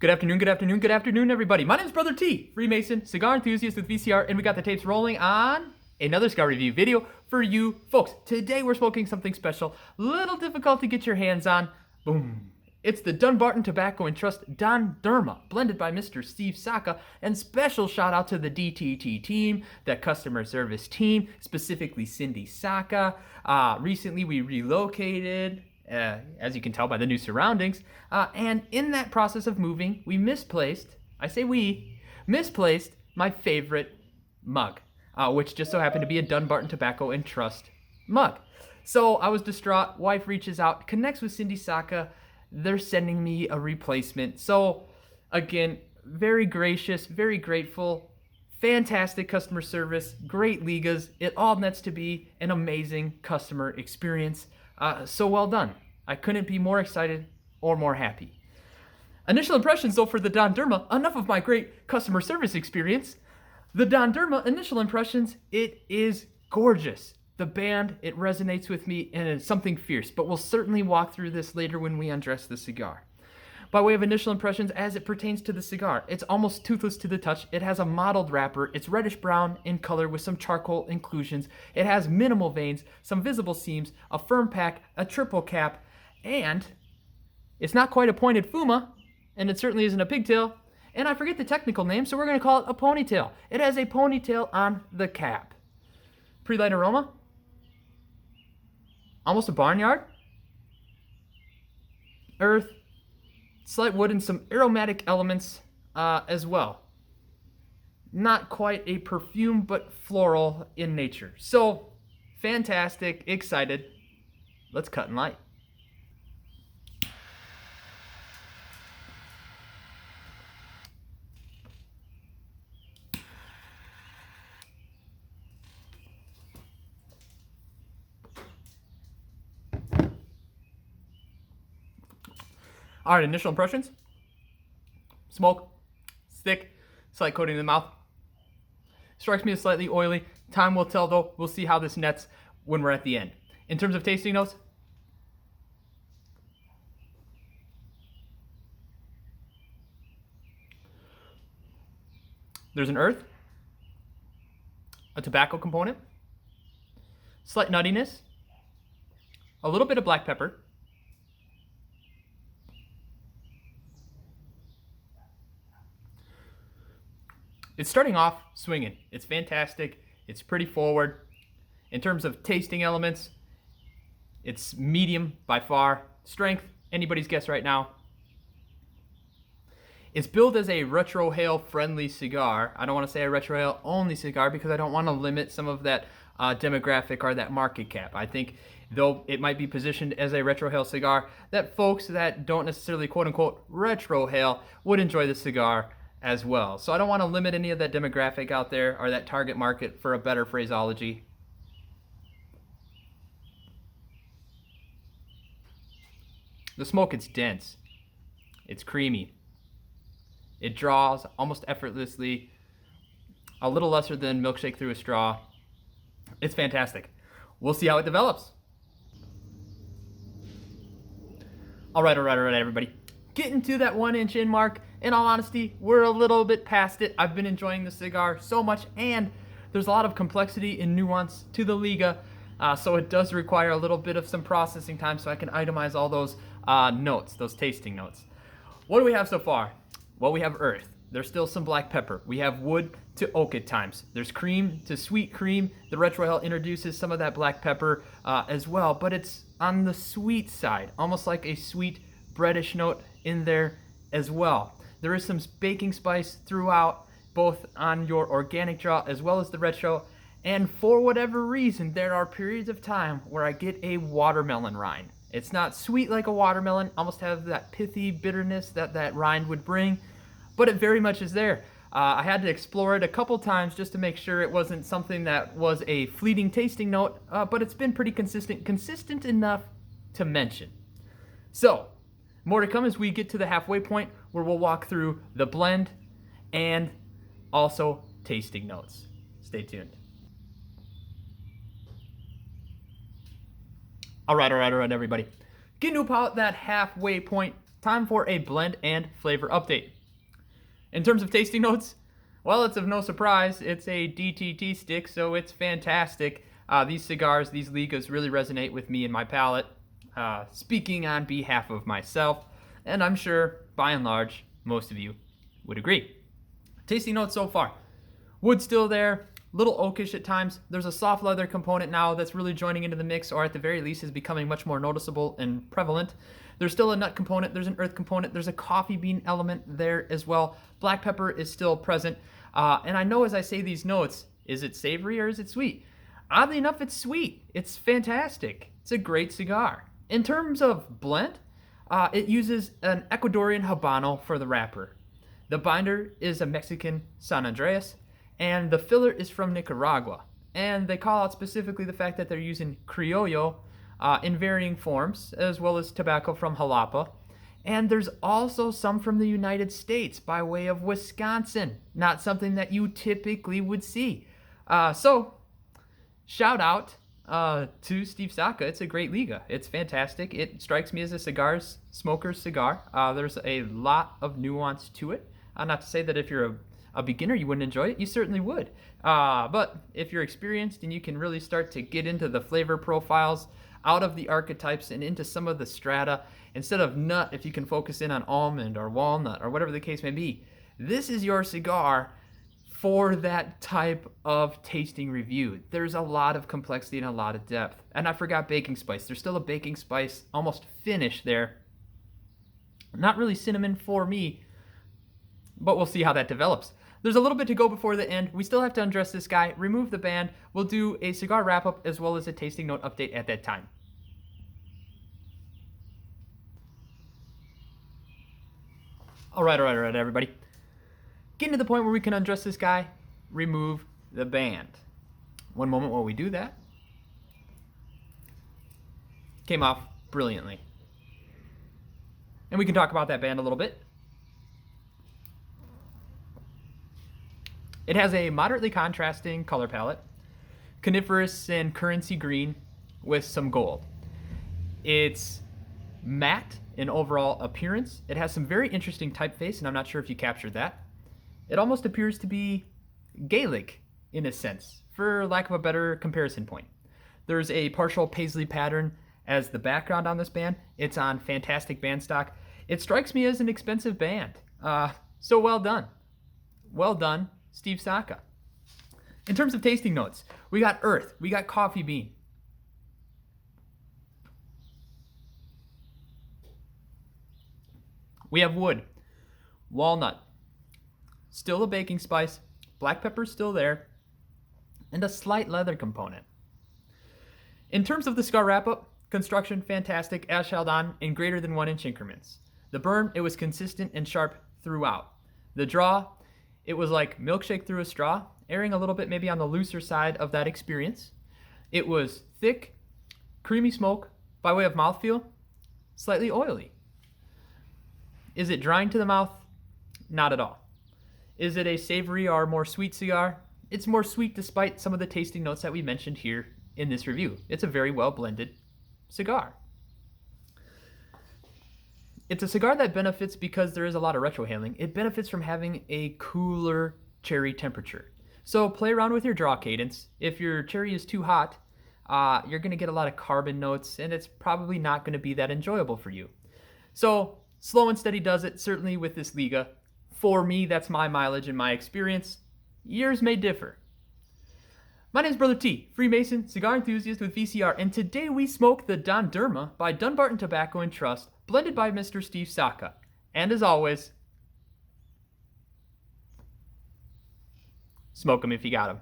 Good afternoon, good afternoon, good afternoon, everybody. My name is Brother T, Freemason, cigar enthusiast with VCR, and we got the tapes rolling on another cigar review video for you folks. Today we're smoking something special, little difficult to get your hands on. Boom. It's the Dunbarton Tobacco and Trust Dondurma, blended by Mr. Steve Saka, and special shout out to the DTT team, the customer service team, specifically Cindy Saka. Recently we relocated, as you can tell by the new surroundings, and in that process of moving, we misplaced my favorite mug, which just so happened to be a Dunbarton Tobacco and Trust mug. So I was distraught. Wife reaches out, connects with Cindy Saka. They're sending me a replacement. So again, very gracious, very grateful, fantastic customer service, great ligas. It all nets to be an amazing customer experience. So well done. I couldn't be more excited or more happy. Initial impressions though for the Dondurma, enough of my great customer service experience. The Dondurma initial impressions, it is gorgeous. The band, it resonates with me and it's something fierce, but we'll certainly walk through this later when we undress the cigar. By way of initial impressions as it pertains to the cigar, it's almost toothless to the touch. It has a mottled wrapper. It's reddish brown in color with some charcoal inclusions. It has minimal veins, some visible seams, a firm pack, a triple cap, and it's not quite a pointed fuma, and it certainly isn't a pigtail, and I forget the technical name, so we're going to call it a ponytail. It has a ponytail on the cap. Pre-light aroma. Almost a barnyard. Earth. Slight wood and some aromatic elements as well. Not quite a perfume, but floral in nature. So, fantastic, excited. Let's cut and light. All right, initial impressions. Smoke, it's thick, slight coating in the mouth. Strikes me as slightly oily. Time will tell though. We'll see how this nets when we're at the end. In terms of tasting notes, there's an earth, a tobacco component, slight nuttiness, a little bit of black pepper, it's starting off swinging. It's fantastic. It's pretty forward. In terms of tasting elements, it's medium by far. Strength, anybody's guess right now. It's billed as a retrohale friendly cigar. I don't want to say a retrohale only cigar because I don't want to limit some of that demographic or that market cap. I think though it might be positioned as a retrohale cigar, that folks that don't necessarily quote unquote retrohale would enjoy the cigar as well. So I don't want to limit any of that demographic out there or that target market, for a better phraseology. The smoke, it's dense. It's creamy. It draws almost effortlessly, a little lesser than milkshake through a straw. It's fantastic. We'll see how it develops. All right, everybody. Getting to that 1 inch in mark. In all honesty, we're a little bit past it. I've been enjoying the cigar so much, and there's a lot of complexity and nuance to the Liga, so it does require a little bit of some processing time so I can itemize all those notes, those tasting notes. What do we have so far? Well, we have earth. There's still some black pepper. We have wood to oak at times. There's cream to sweet cream. The retrohale introduces some of that black pepper as well, but it's on the sweet side, almost like a sweet breadish note in there as well. There is some baking spice throughout, both on your organic draw as well as the retro. And for whatever reason, there are periods of time where I get a watermelon rind. It's not sweet like a watermelon, almost have that pithy bitterness that that rind would bring, but it very much is there. I had to explore it a couple times just to make sure it wasn't something that was a fleeting tasting note, but it's been pretty consistent enough to mention. So, more to come as we get to the halfway point where we'll walk through the blend and also tasting notes. Stay tuned. All right, everybody. Getting to about that halfway point time for a blend and flavor update. In terms of tasting notes, well, it's of no surprise. It's a DTT stick, so it's fantastic. These cigars, these Ligas really resonate with me and my palate. Speaking on behalf of myself, and I'm sure, by and large, most of you would agree. Tasting notes so far. Wood still there, little oakish at times. There's a soft leather component now that's really joining into the mix, or at the very least is becoming much more noticeable and prevalent. There's still a nut component, there's an earth component, there's a coffee bean element there as well. Black pepper is still present. And I know as I say these notes, is it savory or is it sweet? Oddly enough, it's sweet. It's fantastic. It's a great cigar. In terms of blend, it uses an Ecuadorian Habano for the wrapper. The binder is a Mexican San Andreas, and the filler is from Nicaragua. And they call out specifically the fact that they're using Criollo in varying forms, as well as tobacco from Jalapa. And there's also some from the United States by way of Wisconsin. Not something that you typically would see. So, shout out to Steve Saka. It's a great Liga. It's fantastic. It strikes me as a smoker's cigar. There's a lot of nuance to it. Not to say that if you're a beginner you wouldn't enjoy it. You certainly would. But if you're experienced and you can really start to get into the flavor profiles, out of the archetypes and into some of the strata, instead of nut, if you can focus in on almond or walnut or whatever the case may be, this is your cigar for that type of tasting review. There's a lot of complexity and a lot of depth. And I forgot baking spice. There's still a baking spice, almost finish there. Not really cinnamon for me, but we'll see how that develops. There's a little bit to go before the end. We still have to undress this guy, remove the band. We'll do a cigar wrap-up as well as a tasting note update at that time. All right, everybody. Getting to the point where we can undress this guy, remove the band. One moment while we do that. Came off brilliantly. And we can talk about that band a little bit. It has a moderately contrasting color palette, coniferous and currency green with some gold. It's matte in overall appearance. It has some very interesting typeface, and I'm not sure if you captured that. It almost appears to be Gaelic in a sense, for lack of a better comparison point. There's a partial paisley pattern as the background on this band. It's on fantastic band stock. It strikes me as an expensive band. So well done. Well done, Steve Saka. In terms of tasting notes, we got earth, we got coffee bean. We have wood, walnut, still a baking spice, black pepper's still there, and a slight leather component. In terms of the cigar wrap-up, construction fantastic, as held on in greater than 1 inch increments. The burn, it was consistent and sharp throughout. The draw, it was like milkshake through a straw, erring a little bit maybe on the looser side of that experience. It was thick, creamy smoke by way of mouthfeel, slightly oily. Is it drying to the mouth? Not at all. Is it a savory or more sweet cigar? It's more sweet despite some of the tasting notes that we mentioned here in this review. It's a very well blended cigar. It's a cigar that benefits because there is a lot of retrohaling. It benefits from having a cooler cherry temperature. So play around with your draw cadence. If your cherry is too hot, you're going to get a lot of carbon notes, and it's probably not going to be that enjoyable for you. So slow and steady does it, certainly with this Liga. For me, that's my mileage and my experience. Yours may differ. My name is Brother T, Freemason, cigar enthusiast with VCR, and today we smoke the Dondurma by Dunbarton Tobacco and Trust, blended by Mr. Steve Saka. And as always, smoke 'em if you got 'em.